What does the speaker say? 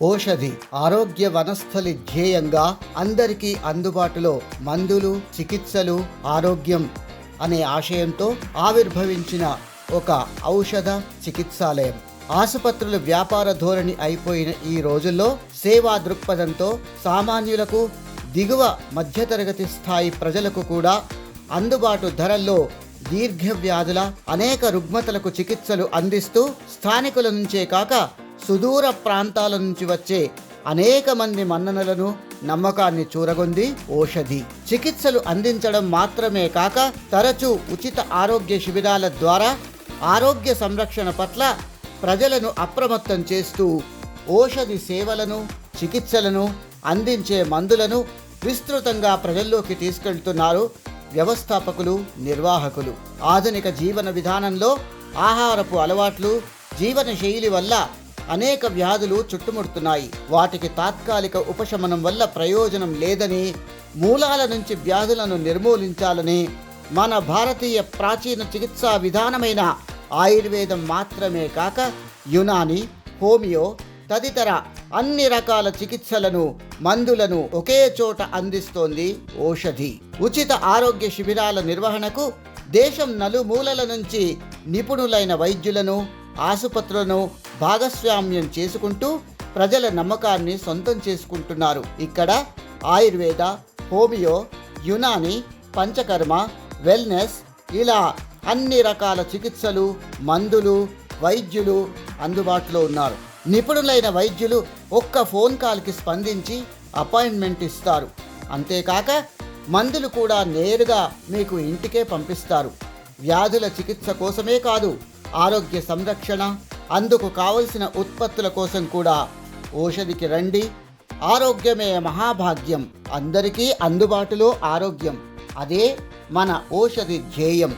ఓషధి ఆరోగ్య వనస్థలి ధ్యేయంగా అందరికీ అందుబాటులో మందులు, చికిత్సలు, ఆరోగ్యం అనే ఆశయంతో ఆవిర్భవించిన ఒక ఔషధ చికిత్సాలయం. ఆసుపత్రులు వ్యాపార ధోరణి అయిపోయిన ఈ రోజుల్లో సేవా దృక్పథంతో సామాన్యులకు, దిగువ మధ్యతరగతి స్థాయి ప్రజలకు కూడా అందుబాటు ధరల్లో దీర్ఘ వ్యాధుల అనేక రుగ్మతలకు చికిత్సలు అందిస్తూ స్థానికుల నుంచే కాక సుదూర ప్రాంతాల నుంచి వచ్చే అనేక మంది మన్ననలను, నమ్మకాన్ని చూరగొంది ఓషధి. చికిత్సలు అందించడం మాత్రమే కాక తరచూ ఉచిత ఆరోగ్య శిబిరాల ద్వారా ఆరోగ్య సంరక్షణ పట్ల ప్రజలను అప్రమత్తం చేస్తూ ఓషధి సేవలను, చికిత్సలను అందించే మందులను విస్తృతంగా ప్రజల్లోకి తీసుకెళ్తున్నారు వ్యవస్థాపకులు, నిర్వాహకులు. ఆధునిక జీవన విధానంలో ఆహారపు అలవాట్లు, జీవన శైలి వల్ల అనేక వ్యాధులు చుట్టుముడుతున్నాయి. వాటికి తాత్కాలిక ఉపశమనం వల్ల ప్రయోజనం లేదని, మూలాల నుంచి వ్యాధులను నిర్మూలించాలని మన భారతీయ ప్రాచీన చికిత్సా విధానమైన ఆయుర్వేదం మాత్రమే కాక యునాని, హోమియో తదితర అన్ని రకాల చికిత్సలను, మందులను ఒకే చోట అందిస్తోంది ఓషధి. ఉచిత ఆరోగ్య శిబిరాల నిర్వహణకు దేశం నలుమూలల నుంచి నిపుణులైన వైద్యులను, ఆసుపత్రులను భాగస్వామ్యం చేసుకుంటూ ప్రజల నమ్మకాన్ని సొంతం చేసుకుంటున్నారు. ఇక్కడ ఆయుర్వేద, హోమియో, యునాని, పంచకర్మ, వెల్నెస్ ఇలా అన్ని రకాల చికిత్సలు, మందులు, వైద్యులు అందుబాటులో ఉన్నారు. నిపుణులైన వైద్యులు ఒక్క ఫోన్ కాల్కి స్పందించి అపాయింట్మెంట్ ఇస్తారు. అంతేకాక మందులు కూడా నేరుగా మీకు ఇంటికే పంపిస్తారు. వ్యాధుల చికిత్స కోసమే కాదు, ఆరోగ్య సంరక్షణ, అందుకు కావలసిన ఉత్పత్తుల కోసం కూడా ఓషధికి రండి. ఆరోగ్యమే మహాభాగ్యం. అందరికీ అందుబాటులో ఆరోగ్యం. అదే మన ఓషధి ధ్యేయం.